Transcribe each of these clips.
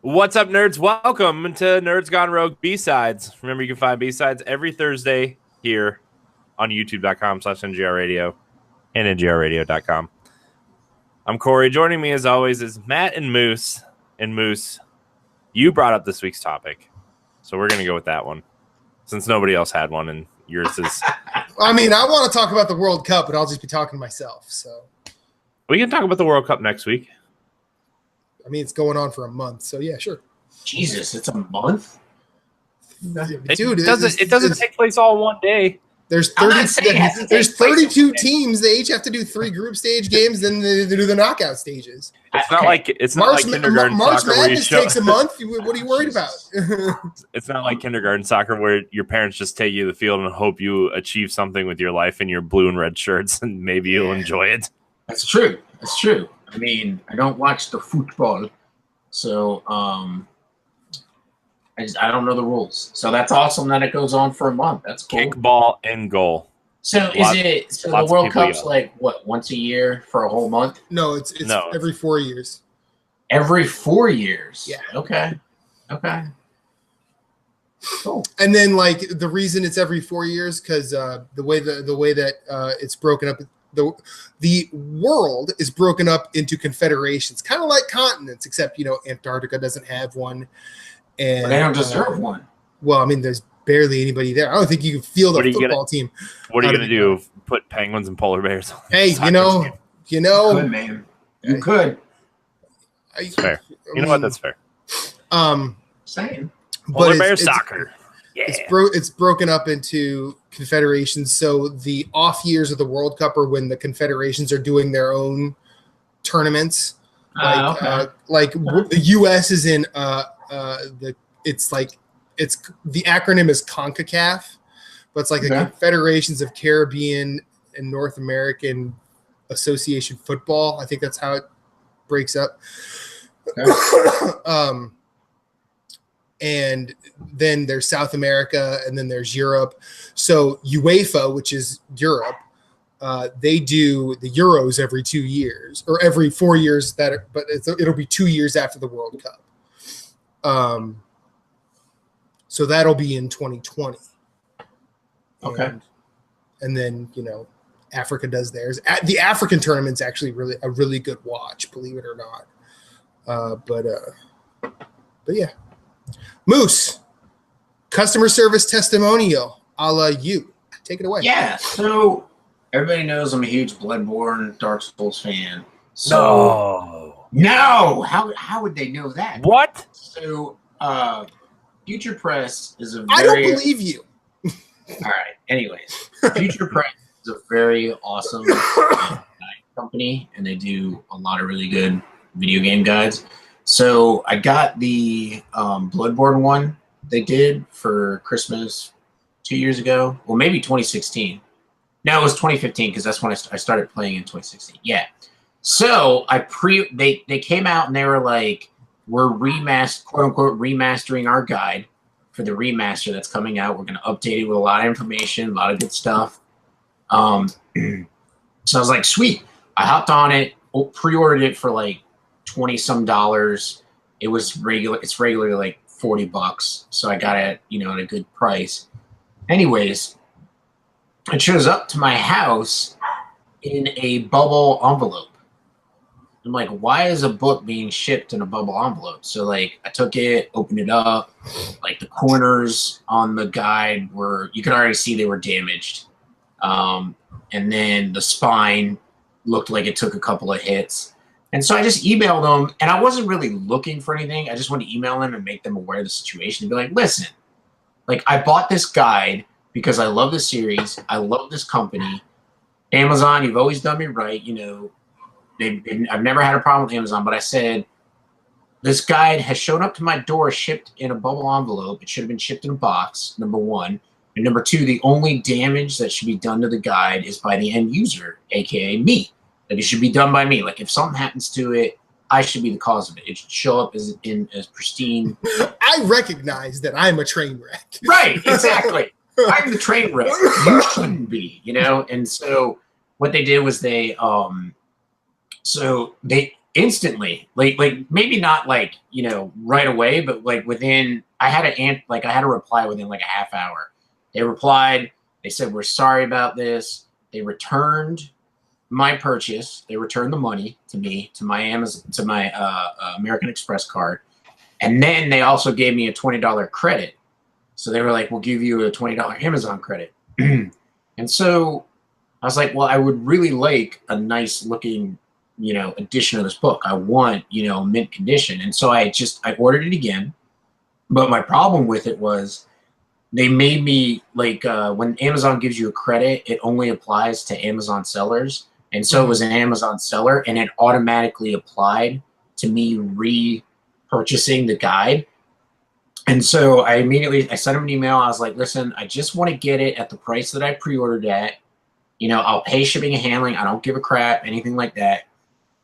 What's up, nerds? Welcome to Nerds Gone Rogue B-Sides. Remember, you can find B-Sides every Thursday here on youtube.com/NGRradio and NGRradio.com. I'm Corey. Joining me, as always, is Matt and Moose. And Moose, you brought up this week's topic, so we're going to go with that one, since nobody else had one, and yours is... I mean, I want to talk about the World Cup, but I'll just be talking to myself, so... We can talk about the World Cup next week. I mean, it's going on for a month, so yeah, sure. Jesus, it's a month? Dude, it doesn't take place all in one day. There's 32 teams. They each have to do 3 group stage games, then they do the knockout stages. It's not like kindergarten March soccer Madness takes a month. What are you worried about? It's not like kindergarten soccer where your parents just take you to the field and hope you achieve something with your life in your blue and red shirts, and maybe you'll enjoy it. That's true. That's true. I mean, I don't watch the football, so I don't know the rules. So that's awesome that it goes on for a month. That's cool. Kick, ball, and goal. So the World Cup's like what, once a year for a whole month? No, it's every 4 years. Every 4 years. Yeah. Okay. Cool. And then like the reason it's every 4 years because the way that it's broken up. The world is broken up into confederations, kind of like continents, except Antarctica doesn't have one, and they don't deserve one. Well, I mean, there's barely anybody there. I don't think you can field a football team. What are you gonna do? Put penguins and polar bears? Hey, you could, man. You could. It's fair. You know what? That's fair. Saying polar bear soccer. Yeah. It's broken up into confederations. So the off years of the World Cup are when the confederations are doing their own tournaments. Like the U.S. is in the acronym is CONCACAF, but it's like the Confederations of Caribbean and North American Association Football. I think that's how it breaks up. Okay. And then there's South America, and then there's Europe. So UEFA, which is Europe, they do the Euros every 2 years or every 4 years. But it'll be 2 years after the World Cup. So that'll be in 2020. Okay. And then Africa does theirs. The African tournament's actually a really good watch, believe it or not. But yeah. Moose, customer service testimonial a la you. Take it away. Yeah, so everybody knows I'm a huge Bloodborne, Dark Souls fan. So no, how would they know that? What? So Future Press is a very... I don't believe you. All right. Anyways, Future Press is a very awesome company, and they do a lot of really good video game guides. So I got the Bloodborne one they did for Christmas 2 years ago. Well, maybe 2016. No, it was 2015 because that's when I started playing in 2016. Yeah. So they came out and they were like, we're quote unquote remastering our guide for the remaster that's coming out. We're going to update it with a lot of information, a lot of good stuff. So I was like, sweet. I hopped on it, pre-ordered it for like $20 some. It was regular. It's regularly like $40, so I got it, at a good price. Anyways, it shows up to my house in a bubble envelope. I'm like, why is a book being shipped in a bubble envelope? So like, I took it, opened it up. Like the corners on the guide you could already see they were damaged, and then the spine looked like it took a couple of hits. And so I just emailed them, and I wasn't really looking for anything. I just wanted to email them and make them aware of the situation and be like, listen, like I bought this guide because I love the series. I love this company. Amazon, you've always done me right. I've never had a problem with Amazon, but I said, this guide has shown up to my door shipped in a bubble envelope. It should have been shipped in a box, number one. And number two, the only damage that should be done to the guide is by the end user, a.k.a. me. Like it should be done by me. Like if something happens to it, I should be the cause of it. It should show up as pristine. I recognize that I'm a train wreck. Right, exactly. I'm the train wreck. You shouldn't be, And so what they did was they instantly, like maybe not like, you know, right away, but like within, I had a reply within like a half hour. They replied, they said, we're sorry about this. They returned my purchase. They returned the money to me, to my Amazon, to my American Express card. And then they also gave me a $20 credit. So they were like, we'll give you a $20 Amazon credit. And so I was like, well, I would really like a nice looking, you know, edition of this book. I want, you know, mint condition. And so I ordered it again. But my problem with it was they made me like, when Amazon gives you a credit, it only applies to Amazon sellers. And so it was an Amazon seller, and it automatically applied to me repurchasing the guide. And so I sent him an email. I was like, listen, I just want to get it at the price that I pre-ordered at. You know, I'll pay shipping and handling. I don't give a crap, anything like that.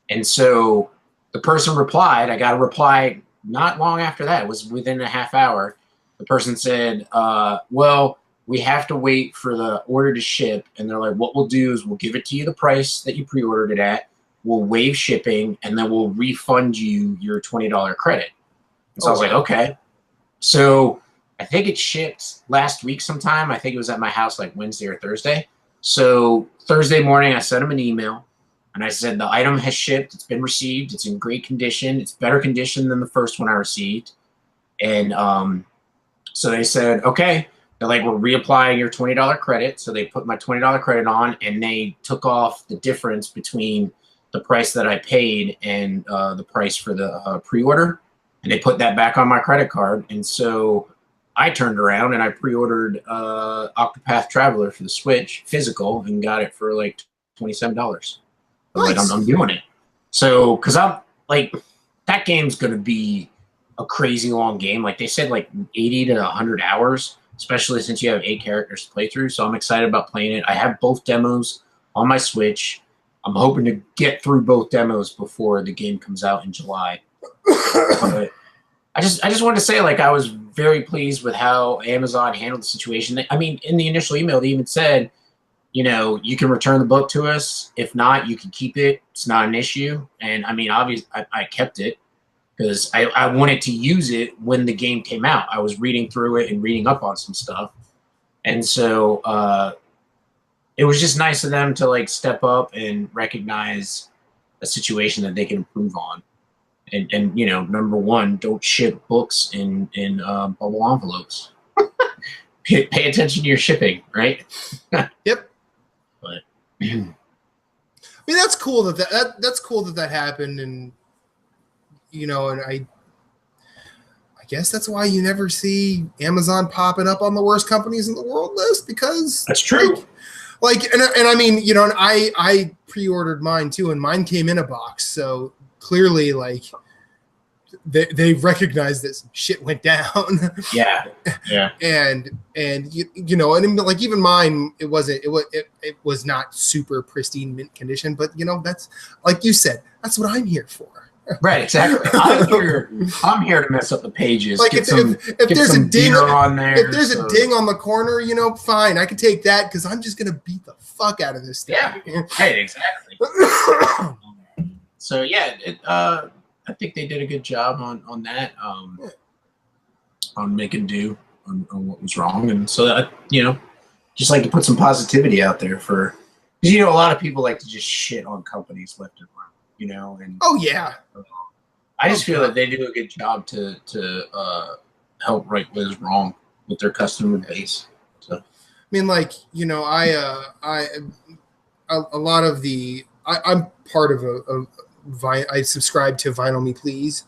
And so the person replied. I got a reply not long after that. It was within a half hour. The person said, well, we have to wait for the order to ship. And they're like, what we'll do is we'll give it to you the price that you pre-ordered it at. We'll waive shipping, and then we'll refund you your $20 credit. And so I was like, okay. So I think it shipped last week sometime. I think it was at my house like Wednesday or Thursday. So Thursday morning, I sent them an email, and I said, the item has shipped. It's been received. It's in great condition. It's better condition than the first one I received. And so they said, okay. They're like, we're reapplying your $20 credit. So they put my $20 credit on, and they took off the difference between the price that I paid and the price for the pre-order. And they put that back on my credit card. And so I turned around and I pre-ordered Octopath Traveler for the Switch physical and got it for like $27. Nice. Like, I'm doing it. So, because I'm like, that game's going to be a crazy long game. Like they said, like 80 to 100 hours, especially since you have 8 characters to play through. So I'm excited about playing it. I have both demos on my Switch. I'm hoping to get through both demos before the game comes out in July. But I just wanted to say, like, I was very pleased with how Amazon handled the situation. I mean, in the initial email, they even said, you know, you can return the book to us. If not, you can keep it. It's not an issue. And I mean, obviously, I kept it because I wanted to use it when the game came out. I was reading through it and reading up on some stuff. And so it was just nice of them to, like, step up and recognize a situation that they can improve on. And you know, number one, don't ship books in bubble envelopes. Pay attention to your shipping, right? Yep. But I mean, that's cool that's cool that happened, and you know, and I guess that's why you never see Amazon popping up on the worst companies in the world list, because that's true. Like and I mean, you know, and I pre-ordered mine too, and mine came in a box, so clearly, like, they've recognized that some shit went down. Yeah. and you know, and like even mine, it was not super pristine mint condition, but you know, that's, like you said, that's what I'm here for. Right, exactly. I'm here to mess up the pages. Like if there's a ding on there, if there's a ding on the corner, you know, fine, I can take that because I'm just gonna beat the fuck out of this thing. Yeah, right, exactly. So yeah, I think they did a good job on that, on making do on what was wrong, and so that, you know, just like to put some positivity out there for, because you know, a lot of people like to just shit on companies left and right, you know, and oh yeah, I just feel that they do a good job to help right what is wrong with their customer base. So I mean, like, you know, a lot of the I'm part of I subscribe to Vinyl Me Please,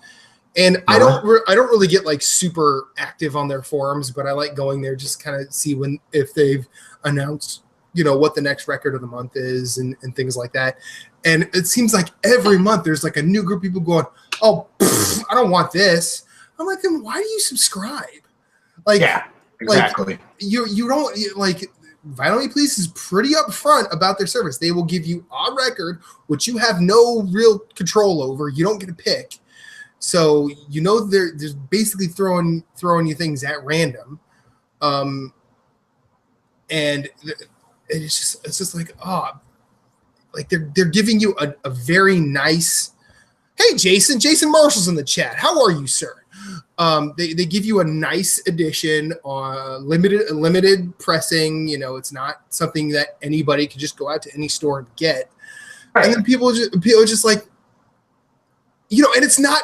and I don't really get like super active on their forums, but I like going there just kind of see if they've announced, you know, what the next record of the month is and things like that. And it seems like every month there's like a new group of people going, oh, I don't want this. I'm like, then why do you subscribe? Like, yeah, exactly. Like, you don't like. Vinyl Me Please is pretty upfront about their service. They will give you a record, which you have no real control over. You don't get to pick. So, you know, they're basically throwing you things at random. And it's just like, oh, like they're giving you a very nice, Hey, Jason Marshall's in the chat. How are you, sir? They give you a nice edition on limited pressing. You know, it's not something that anybody can just go out to any store and get. Right. And then people just like, you know, and it's not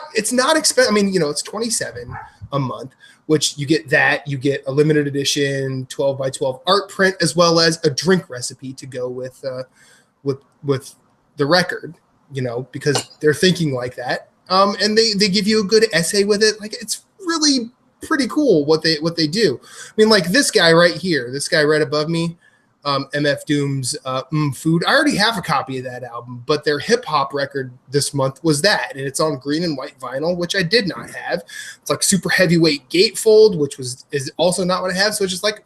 expensive. I mean, you know, it's $27 a month, which you get you get a limited edition 12 by 12 art print, as well as a drink recipe to go with the record, you know, because they're thinking like that. And they give you a good essay with it. Like, it's really pretty cool what they do. I mean, like this guy right here, this guy right above me, MF Doom's Food. I already have a copy of that album, but their hip hop record this month was that, and it's on green and white vinyl, which I did not have. It's like super heavyweight gatefold, which is also not what I have. So it's just like,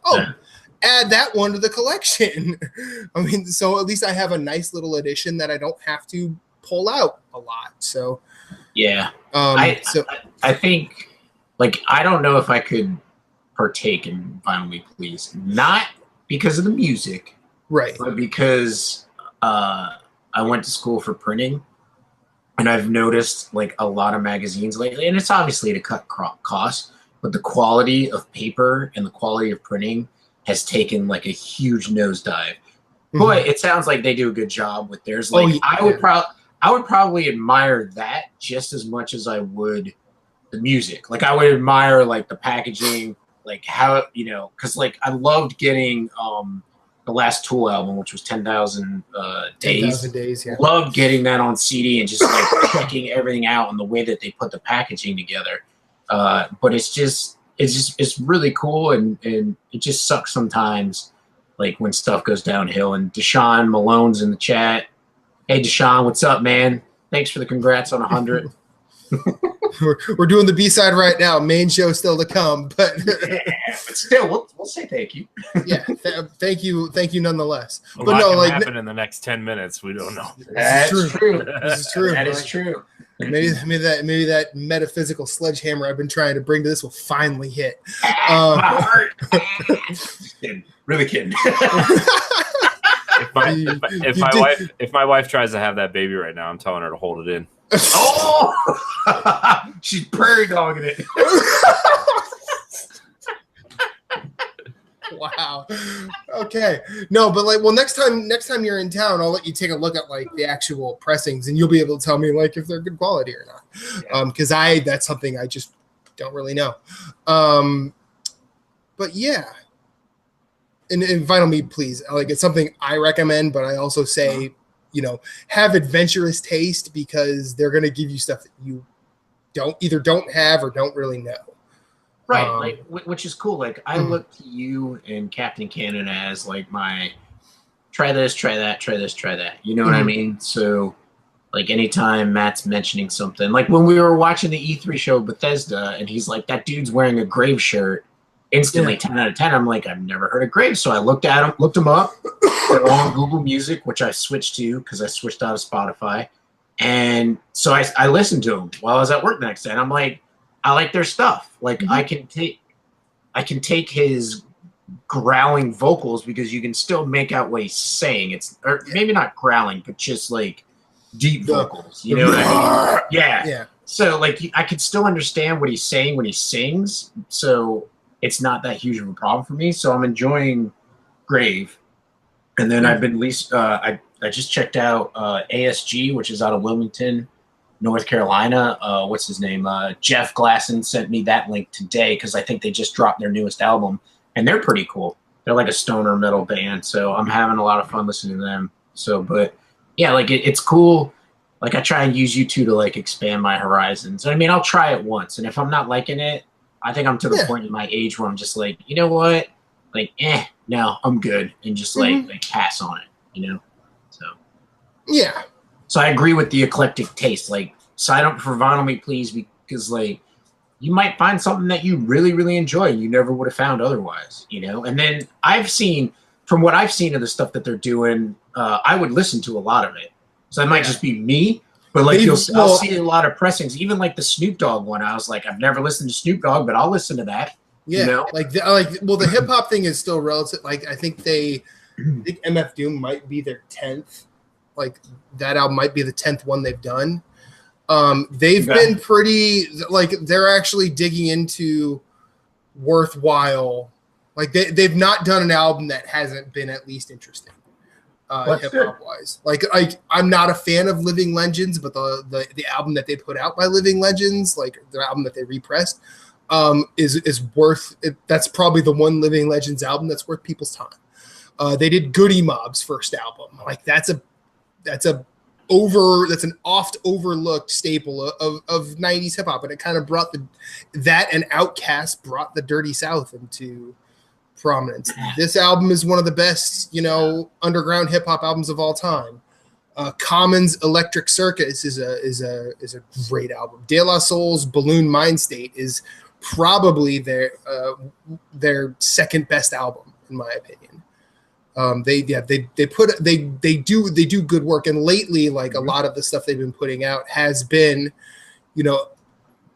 add that one to the collection. I mean, so at least I have a nice little edition that I don't have to pull out a lot. So yeah, I think, like, I don't know if I could partake in Vinyl Me Please, not because of the music, right, but because I went to school for printing, and I've noticed like a lot of magazines lately, and it's obviously to cut costs, but the quality of paper and the quality of printing has taken like a huge nosedive. Mm-hmm. But it sounds like they do a good job with theirs. Like, I would probably admire that just as much as I would the music. Like, I would admire like the packaging, like how, you know, because like I loved getting the last Tool album, which was 10,000 Days. 10,000 Days, yeah. Loved getting that on CD and just like checking everything out and the way that they put the packaging together. But it's really cool, and it just sucks sometimes, like when stuff goes downhill. And Deshaun Malone's in the chat. Hey Deshaun, what's up, man? Thanks for the congrats on 100. We're doing the B-side right now. Main show still to come, but but still, we'll say thank you. Yeah, thank you nonetheless. A but lot no, can like happen in the next 10 minutes. We don't know. That's true. This is true. That is true. Maybe that metaphysical sledgehammer I've been trying to bring to this will finally hit. My heart. Really kidding. If my wife tries to have that baby right now, I'm telling her to hold it in. Oh, she's prairie dogging it. Wow. Okay. No, but like, well, next time you're in town, I'll let you take a look at like the actual pressings, and you'll be able to tell me like if they're good quality or not. Yeah. Because that's something I just don't really know. But yeah. And Vinyl Me Please, like, it's something I recommend, but I also say, you know, have adventurous taste, because they're going to give you stuff that you either don't have or don't really know. Right, like, which is cool. Like, I look to you and Captain Canada as like my try this, try that, try this, try that. You know what I mean? So, like, anytime Matt's mentioning something, like when we were watching the E3 show Bethesda, and he's like, that dude's wearing a Grave shirt. Instantly, 10 out of 10. I'm like, I've never heard of Grave. So I looked them up. They're on Google Music, which I switched to because I switched out of Spotify. And so I listened to them while I was at work the next day. And I'm like, I like their stuff. Like, I can take his growling vocals, because you can still make out what he's saying. Or maybe not growling, but just like deep vocals. You know what I mean? Yeah. So like, I can still understand what he's saying when he sings. So it's not that huge of a problem for me. So I'm enjoying Grave. And then I've been I just checked out ASG, which is out of Wilmington, North Carolina. What's his name? Jeff Glasson sent me that link today, because I think they just dropped their newest album, and they're pretty cool. They're like a stoner metal band, so I'm having a lot of fun listening to them. So, but yeah, like it's cool. Like, I try and use YouTube to like expand my horizons. I mean, I'll try it once, and if I'm not liking it, I think I'm to the point in my age where I'm just like, you know what? Like, no, I'm good, and just like pass on it, you know? So yeah. So I agree with the eclectic taste. Like, sign up for Vinyl Me Please, because like, you might find something that you really, really enjoy and you never would have found otherwise, you know? And then from what I've seen of the stuff that they're doing, I would listen to a lot of it. So that might just be me, but like, I'll see a lot of pressings, even like the Snoop Dogg one. I was like, I've never listened to Snoop Dogg, but I'll listen to that. Yeah, you know? well, the hip hop thing is still relative. Like, I think MF Doom might be their 10th. Like, that album might be the 10th one they've done. They've Okay. been pretty like they're actually digging into worthwhile. Like they've not done an album that hasn't been at least interesting. That's Hip hop wise, like I'm not a fan of Living Legends, but the album that they put out by Living Legends, like the album that they repressed, is worth it. That's probably the one Living Legends album that's worth people's time. They did Goody Mob's first album, like that's an oft overlooked staple of 90s hip hop, and it kind of brought that and Outkast brought the Dirty South into prominence. This album is one of the best, underground hip hop albums of all time. Common's Electric Circus is a great album. De La Soul's Balloon Mind State is probably their second best album in my opinion. They do good work, and lately, like a lot of the stuff they've been putting out has been,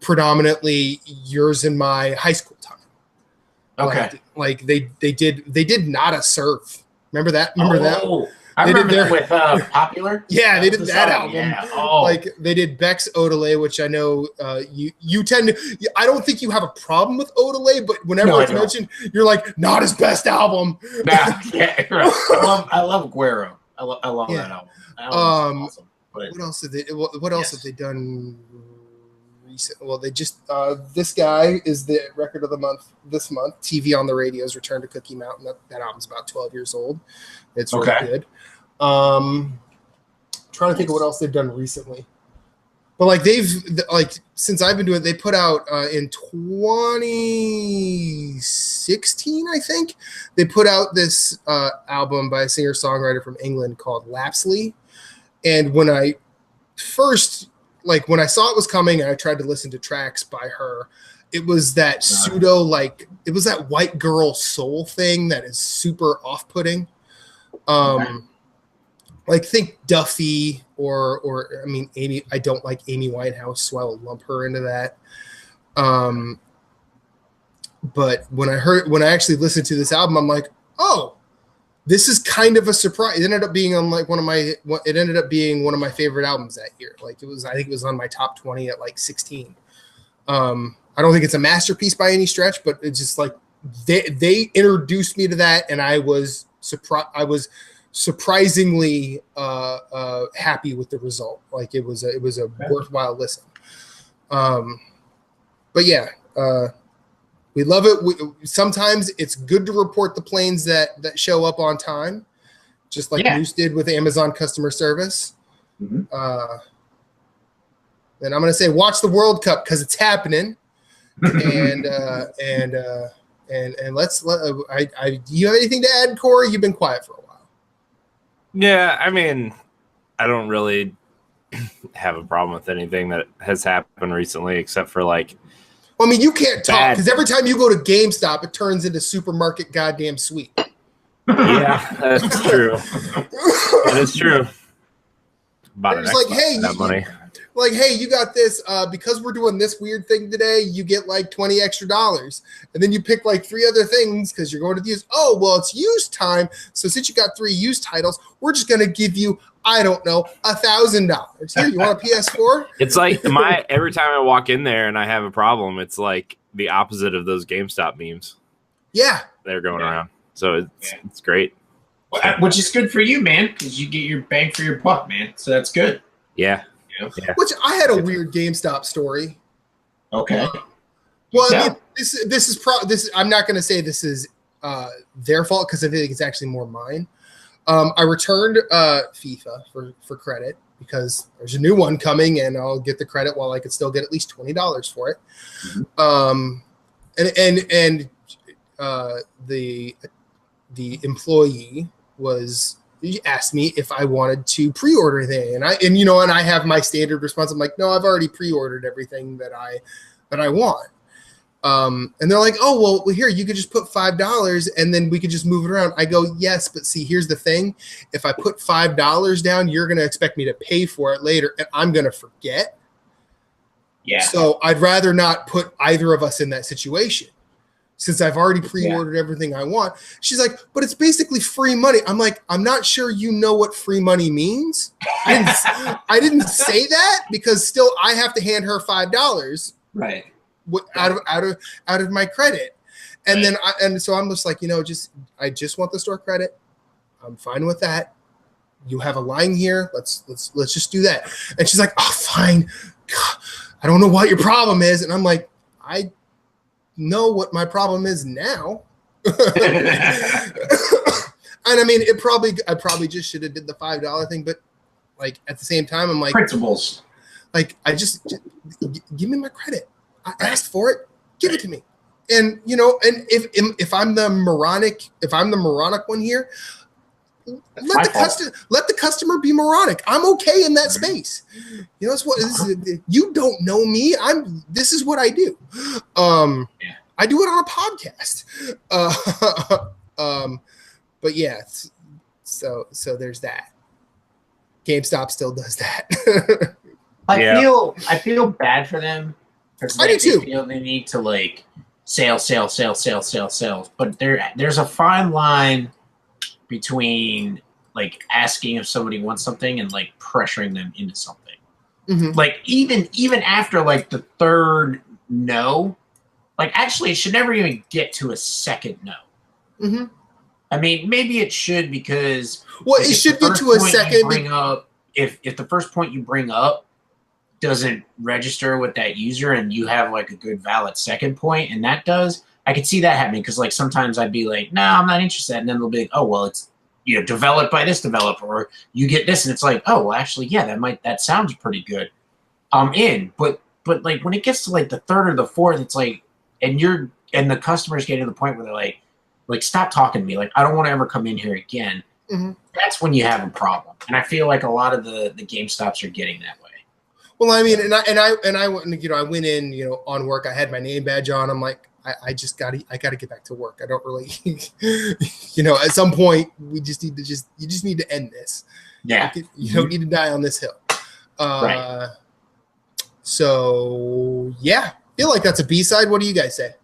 predominantly yours and my high school time. Okay. Like they did Not a Surf. Remember that? That? I They did remember that with Popular. Yeah, they did was the that song, album. yeah. Oh. Like they did Beck's Odelay, which I know you tend to. I don't think you have a problem with Odelay, but whenever No, I it's don't. mentioned, you're like, not his best album. Nah, yeah, right. I love Guero. I love Yeah. that album. That album's awesome. But What else have they? What else Yes. have they done? Well, they just this guy is the record of the month this month. TV on the Radio's Return to Cookie Mountain. That album's about 12 years old. It's really Okay. good. Trying to think of what else they've done recently. But like since I've been doing it, they put out in 2016, I think, they put out this album by a singer-songwriter from England called Lapsley. And when I saw it was coming and I tried to listen to tracks by her, it was that it was that white girl soul thing that is super off-putting. Like think Duffy or I mean Amy. I don't like Amy Winehouse, so I'll lump her into that. But when I actually listened to this album, I'm like, oh, this is kind of a surprise. It ended up being on like one of my favorite albums that year. Like I think it was on my top 20 at like 16. I don't think it's a masterpiece by any stretch, but it's just like they introduced me to that, and I was surprised. I was surprisingly happy with the result. Like it was a worthwhile listen. But yeah, we love it. Sometimes it's good to report the planes that show up on time, just like Moose did with Amazon customer service. Mm-hmm. Then I'm going to say, watch the World Cup because it's happening. And let's do you have anything to add, Corey? You've been quiet for a while. Yeah, I mean, I don't really have a problem with anything that has happened recently, except for like. Well, I mean, you can't talk Bad. because every time you go to GameStop, it turns into supermarket goddamn sweep. Yeah, that's true. That is true. Bought an It's like, Xbox hey, for that money. Like, hey, you got this because we're doing this weird thing today. You get like $20 extra, and then you pick like 3 other things because you're going to use. Oh, well, it's used time. So since you got 3 used titles, we're just going to give you, I don't know, $1,000. Here, you want a PS4? It's like every time I walk in there and I have a problem, it's like the opposite of those GameStop memes Yeah. that are going around. So it's great. Which is good for you, man, because you get your bang for your buck, man. So that's good. Yeah. Which I had a weird GameStop story. Okay. Well, I mean, this is I'm not going to say this is their fault because I think it's actually more mine. I returned FIFA for credit because there's a new one coming, and I'll get the credit while I could still get at least $20 for it. And the employee he asked me if I wanted to pre-order anything, and I have my standard response. I'm like, no, I've already pre-ordered everything that I want. And they're like, oh, well, here, you could just put $5 and then we could just move it around. I go, yes, but see, here's the thing. If I put $5 down, you're going to expect me to pay for it later, and I'm going to forget. Yeah. So I'd rather not put either of us in that situation. since I've already pre-ordered everything I want. She's like, but it's basically free money. I'm like, I'm not sure you know what free money means. I didn't say that because still I have to hand her $5 Right. out of my credit. And then so I'm just like, I just want the store credit. I'm fine with that. You have a line here. Let's just do that. And she's like, oh, fine. God, I don't know what your problem is. And I'm like, I know what my problem is now. And I mean, I probably just should have did the $5 thing, but like at the same time, I'm like, principles. Like I just give me my credit. I asked for it. Give it to me. And and if I'm the moronic one here, let the customer be moronic. I'm okay in that space. You don't know me. This is what I do. I do it on a podcast. But yeah, so there's that. GameStop still does that. I feel bad for them. I do too. They feel they need to like sales. But there's a fine line between like asking if somebody wants something and like pressuring them into something. Mm-hmm. Like even after like the third no, like actually it should never even get to a second no. Mm-hmm. I mean, maybe it should because it should get to a second. If the first point you bring up doesn't register with that user and you have like a good valid second point and that does, I could see that happening because like sometimes I'd be like, no, I'm not interested, and then they'll be like, oh well, it's developed by this developer, or you get this, and it's like, oh well, actually, yeah, that sounds pretty good. I'm in, but like when it gets to like the third or the fourth, it's like, and the customers get to the point where they're like stop talking to me, like I don't want to ever come in here again. Mm-hmm. That's when you have a problem, and I feel like a lot of the GameStops are getting that way. Well, I mean, I went, I went in, on work. I had my name badge on. I'm like, I gotta get back to work. I don't really, at some point you just need to end this. Yeah. You don't need to die on this hill. Right. So yeah, I feel like that's a B-side. What do you guys say?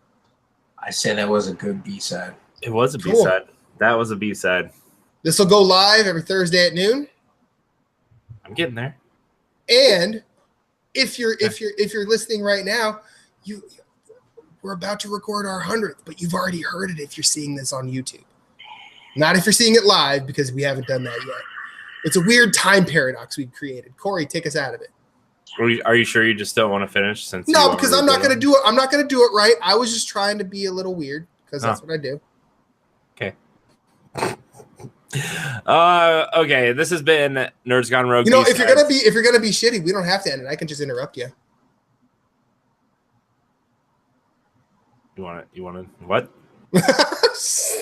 I say that was a good B-side. It was a B-side. That was a B-side. This will go live every Thursday at noon. I'm getting there. And if you're listening right now, we're about to record our 100th, but you've already heard it if you're seeing this on YouTube. Not if you're seeing it live, because we haven't done that yet. It's a weird time paradox we've created. Corey, take us out of it. Are you sure you just don't want to finish? No, because I'm not going to do it. I'm not going to do it right. I was just trying to be a little weird because that's what I do. Okay. Okay. This has been Nerds Gone Rogue. If you're gonna be shitty, we don't have to end it. I can just interrupt you. You want to what?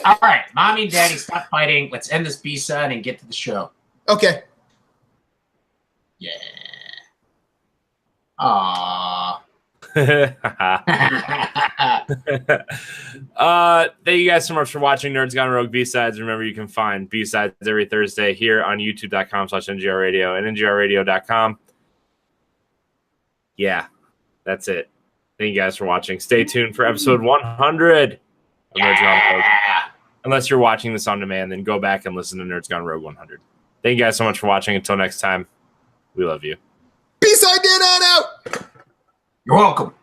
All right, mommy and daddy, stop fighting. Let's end this B-side and get to the show. Okay. Yeah. Aww. Thank you guys so much for watching Nerds Gone Rogue B-Sides. Remember, you can find B-Sides every Thursday here on youtube.com/NGR Radio and NGRradio.com. Yeah, that's it. Thank you guys for watching. Stay tuned for episode 100 of Nerds Gone Rogue. Unless you're watching this on demand, then go back and listen to Nerds Gone Rogue 100. Thank you guys so much for watching. Until next time, we love you. B-Side Dan out. You're welcome.